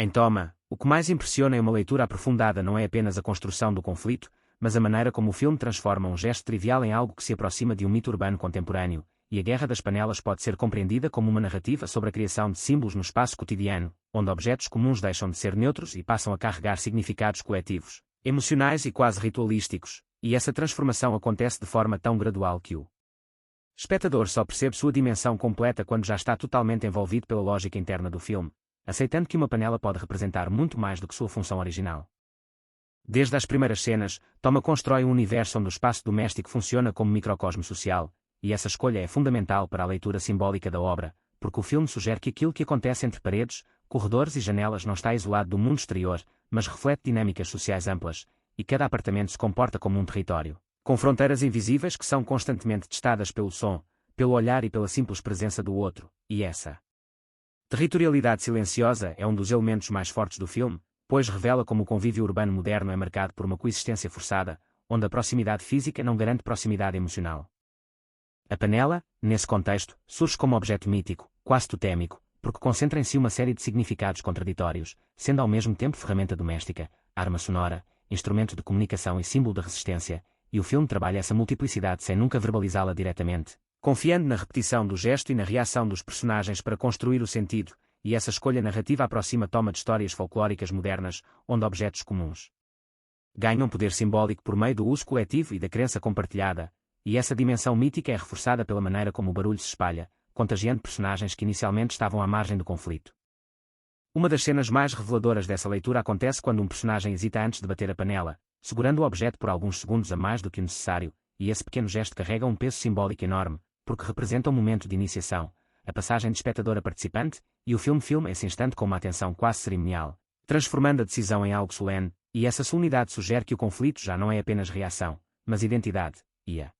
Em Toma, o que mais impressiona em uma leitura aprofundada não é apenas a construção do conflito, mas a maneira como o filme transforma um gesto trivial em algo que se aproxima de um mito urbano contemporâneo, e a Guerra das Panelas pode ser compreendida como uma narrativa sobre a criação de símbolos no espaço cotidiano, onde objetos comuns deixam de ser neutros e passam a carregar significados coletivos, emocionais e quase ritualísticos, e essa transformação acontece de forma tão gradual que o espectador só percebe sua dimensão completa quando já está totalmente envolvido pela lógica interna do filme, aceitando que uma panela pode representar muito mais do que sua função original. Desde as primeiras cenas, Toma constrói um universo onde o espaço doméstico funciona como microcosmo social, e essa escolha é fundamental para a leitura simbólica da obra, porque o filme sugere que aquilo que acontece entre paredes, corredores e janelas não está isolado do mundo exterior, mas reflete dinâmicas sociais amplas, e cada apartamento se comporta como um território, com fronteiras invisíveis que são constantemente testadas pelo som, pelo olhar e pela simples presença do outro, e essa territorialidade silenciosa é um dos elementos mais fortes do filme, pois revela como o convívio urbano moderno é marcado por uma coexistência forçada, onde a proximidade física não garante proximidade emocional. A panela, nesse contexto, surge como objeto mítico, quase totémico, porque concentra em si uma série de significados contraditórios, sendo ao mesmo tempo ferramenta doméstica, arma sonora, instrumento de comunicação e símbolo de resistência, e o filme trabalha essa multiplicidade sem nunca verbalizá-la diretamente, confiando na repetição do gesto e na reação dos personagens para construir o sentido, e essa escolha narrativa aproxima Toma de histórias folclóricas modernas, onde objetos comuns ganham poder simbólico por meio do uso coletivo e da crença compartilhada, e essa dimensão mítica é reforçada pela maneira como o barulho se espalha, contagiando personagens que inicialmente estavam à margem do conflito. Uma das cenas mais reveladoras dessa leitura acontece quando um personagem hesita antes de bater a panela, segurando o objeto por alguns segundos a mais do que o necessário, e esse pequeno gesto carrega um peso simbólico enorme, porque representa um momento de iniciação, a passagem de espectador a participante, e o filme filma esse instante com uma atenção quase cerimonial, transformando a decisão em algo solene, e essa solenidade sugere que o conflito já não é apenas reação, mas identidade, e a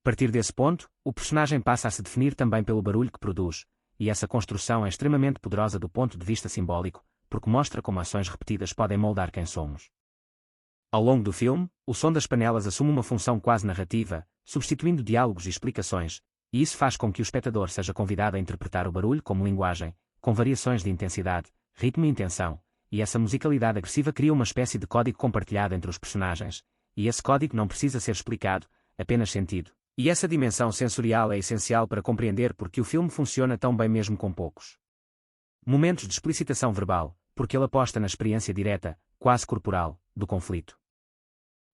partir desse ponto, o personagem passa a se definir também pelo barulho que produz, e essa construção é extremamente poderosa do ponto de vista simbólico, porque mostra como ações repetidas podem moldar quem somos. Ao longo do filme, o som das panelas assume uma função quase narrativa, substituindo diálogos e explicações, e isso faz com que o espectador seja convidado a interpretar o barulho como linguagem, com variações de intensidade, ritmo e intenção, e essa musicalidade agressiva cria uma espécie de código compartilhado entre os personagens, e esse código não precisa ser explicado, apenas sentido. E essa dimensão sensorial é essencial para compreender porque o filme funciona tão bem mesmo com poucos momentos de explicitação verbal, porque ele aposta na experiência direta, quase corporal, do conflito.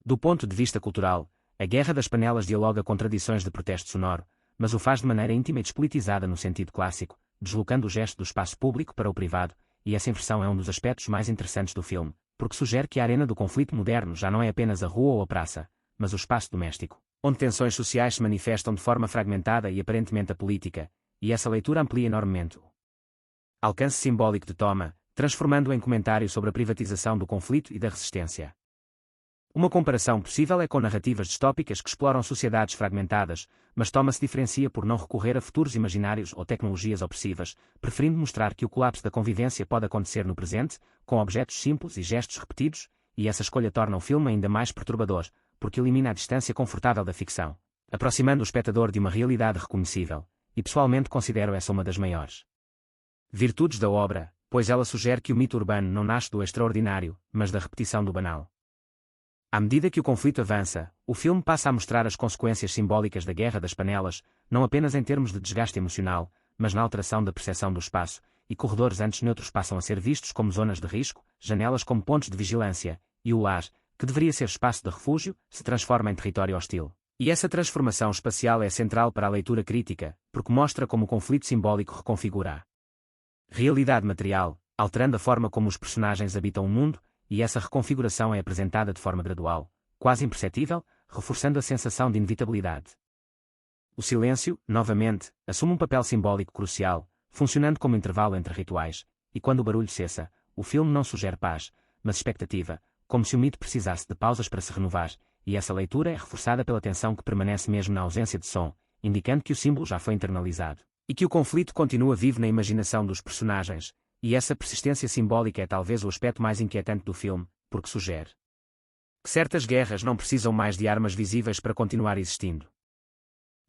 Do ponto de vista cultural, a Guerra das Panelas dialoga com tradições de protesto sonoro, mas o faz de maneira íntima e despolitizada no sentido clássico, deslocando o gesto do espaço público para o privado, e essa inversão é um dos aspectos mais interessantes do filme, porque sugere que a arena do conflito moderno já não é apenas a rua ou a praça, mas o espaço doméstico, onde tensões sociais se manifestam de forma fragmentada e aparentemente apolítica, e essa leitura amplia enormemente o alcance simbólico de Toma, transformando-o em comentário sobre a privatização do conflito e da resistência. Uma comparação possível é com narrativas distópicas que exploram sociedades fragmentadas, mas Toma se diferencia por não recorrer a futuros imaginários ou tecnologias opressivas, preferindo mostrar que o colapso da convivência pode acontecer no presente, com objetos simples e gestos repetidos, e essa escolha torna o filme ainda mais perturbador, porque elimina a distância confortável da ficção, aproximando o espectador de uma realidade reconhecível, e pessoalmente considero essa uma das maiores virtudes da obra, pois ela sugere que o mito urbano não nasce do extraordinário, mas da repetição do banal. À medida que o conflito avança, o filme passa a mostrar as consequências simbólicas da Guerra das Panelas, não apenas em termos de desgaste emocional, mas na alteração da percepção do espaço, e corredores antes neutros passam a ser vistos como zonas de risco, janelas como pontos de vigilância, e o lar, que deveria ser espaço de refúgio, se transforma em território hostil. E essa transformação espacial é central para a leitura crítica, porque mostra como o conflito simbólico reconfigura a realidade material, alterando a forma como os personagens habitam o mundo, e essa reconfiguração é apresentada de forma gradual, quase imperceptível, reforçando a sensação de inevitabilidade. O silêncio, novamente, assume um papel simbólico crucial, funcionando como intervalo entre rituais, e quando o barulho cessa, o filme não sugere paz, mas expectativa, como se o mito precisasse de pausas para se renovar, e essa leitura é reforçada pela tensão que permanece mesmo na ausência de som, indicando que o símbolo já foi internalizado, e que o conflito continua vivo na imaginação dos personagens, e essa persistência simbólica é talvez o aspecto mais inquietante do filme, porque sugere que certas guerras não precisam mais de armas visíveis para continuar existindo.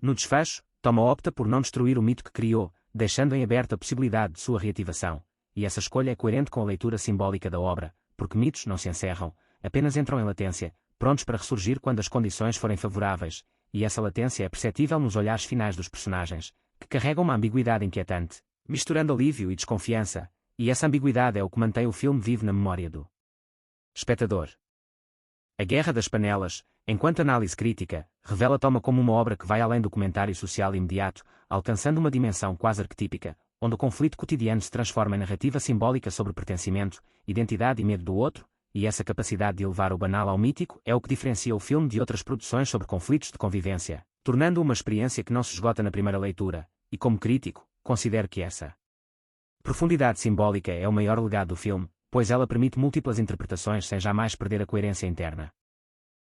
No desfecho, Toma opta por não destruir o mito que criou, deixando em aberto a possibilidade de sua reativação, e essa escolha é coerente com a leitura simbólica da obra, porque mitos não se encerram, apenas entram em latência, prontos para ressurgir quando as condições forem favoráveis, e essa latência é perceptível nos olhares finais dos personagens, que carregam uma ambiguidade inquietante, misturando alívio e desconfiança, e essa ambiguidade é o que mantém o filme vivo na memória do espectador. A Guerra das Panelas, enquanto análise crítica, revela Toma como uma obra que vai além do comentário social imediato, alcançando uma dimensão quase arquetípica, onde o conflito cotidiano se transforma em narrativa simbólica sobre pertencimento, identidade e medo do outro, e essa capacidade de elevar o banal ao mítico é o que diferencia o filme de outras produções sobre conflitos de convivência, tornando-o uma experiência que não se esgota na primeira leitura, e como crítico, considero que essa profundidade simbólica é o maior legado do filme, pois ela permite múltiplas interpretações sem jamais perder a coerência interna.